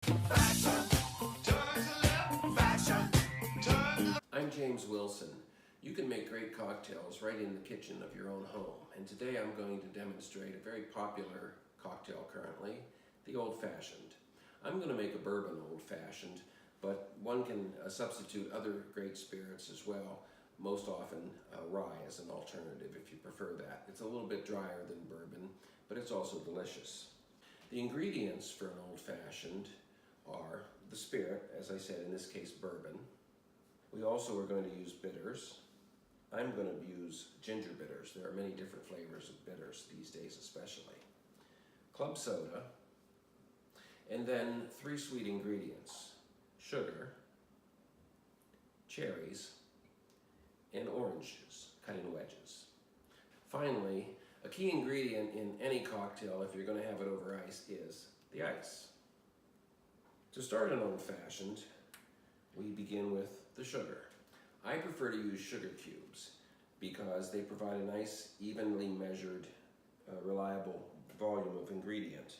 I'm James Wilson. You can make great cocktails right in the kitchen of your own home. And today I'm going to demonstrate a very popular cocktail currently, the Old Fashioned. I'm going to make a bourbon Old Fashioned, but one can substitute other great spirits as well, most often rye as an alternative if you prefer that. It's a little bit drier than bourbon, but it's also delicious. The ingredients for an Old Fashioned are the spirit, as I said, in this case bourbon. We also are going to use bitters. I'm going to use ginger bitters. There are many different flavors of bitters these days especially. Club soda, and then 3 sweet ingredients: sugar, cherries, and oranges cut in wedges. Finally, a key ingredient in any cocktail, if you're going to have it over ice, is the ice. To start an Old Fashioned, we begin with the sugar. I prefer to use sugar cubes because they provide a nice, evenly measured, reliable volume of ingredient.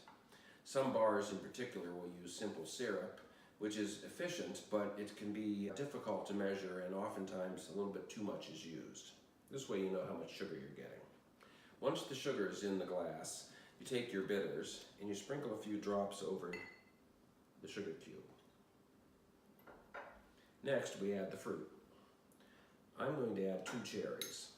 Some bars in particular will use simple syrup, which is efficient, but it can be difficult to measure, and oftentimes a little bit too much is used. This way you know how much sugar you're getting. Once the sugar is in the glass, you take your bitters and you sprinkle a few drops over the sugar cube. Next, we add the fruit. I'm going to add 2 cherries.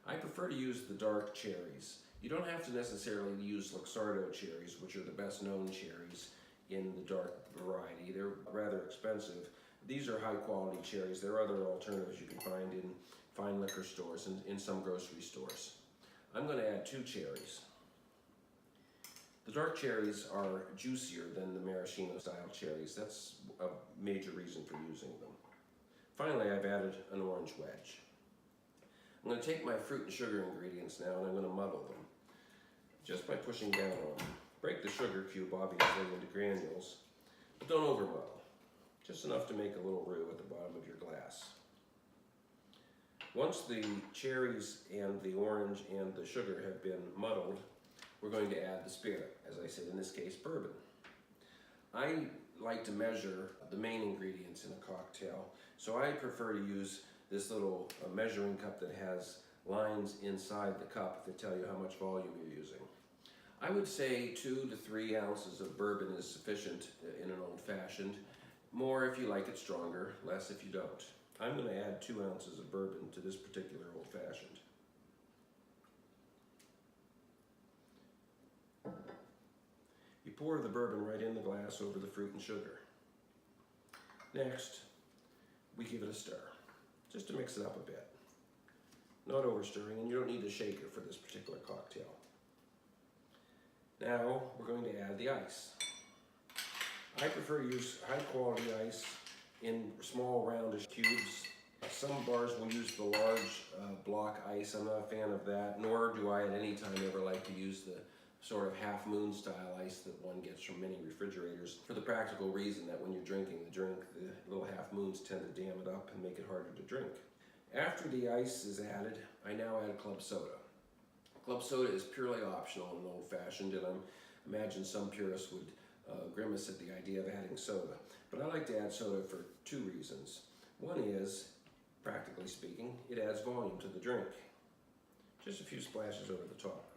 I prefer to use the dark cherries. You don't have to necessarily use Luxardo cherries, which are the best known cherries in the dark variety. They're rather expensive. These are high quality cherries. There are other alternatives you can find in fine liquor stores and in some grocery stores. I'm going to add 2 cherries. The dark cherries are juicier than the maraschino style cherries. That's a major reason for using them. Finally, I've added an orange wedge. I'm going to take my fruit and sugar ingredients now and I'm going to muddle them just by pushing down on them. Break the sugar cube obviously into granules, but don't over muddle. Just enough to make a little roux at the bottom of your glass. Once the cherries and the orange and the sugar have been muddled, we're going to add the spirit, as I said, in this case bourbon. I like to measure the main ingredients in a cocktail, so I prefer to use this little measuring cup that has lines inside the cup that tell you how much volume you're using. I would say 2 to 3 ounces of bourbon is sufficient in an Old Fashioned. More if you like it stronger, less if you don't. I'm going to add 2 ounces of bourbon to this particular Old Fashioned. You pour the bourbon right in the glass over the fruit and sugar. Next, we give it a stir, just to mix it up a bit. Not over stirring, and you don't need a shaker for this particular cocktail. Now, we're going to add the ice. I prefer to use high quality ice in small roundish cubes. Some bars will use the large block ice. I'm not a fan of that, nor do I at any time ever like to use the sort of half moon style ice that one gets from many refrigerators, for the practical reason that when you're drinking the drink, the little half moons tend to dam it up and make it harder to drink. After the ice is added, I now add club soda. Club soda is purely optional in an Old Fashioned, and I imagine some purists would grimace at the idea of adding soda. But I like to add soda for 2 reasons. One is, practically speaking, it adds volume to the drink. Just a few splashes over the top.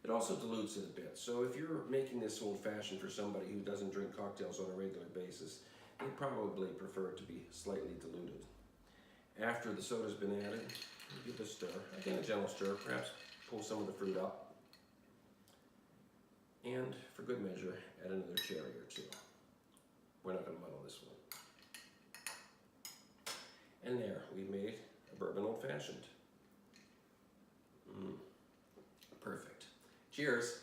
It also dilutes it a bit, so if you're making this Old Fashioned for somebody who doesn't drink cocktails on a regular basis, they'd probably prefer it to be slightly diluted. After the soda's been added, give it a stir, again a gentle stir, perhaps pull some of the fruit up, and for good measure, add another cherry or 2. We're not going to muddle this one. And there, we've made a bourbon Old Fashioned. Perfect. Cheers.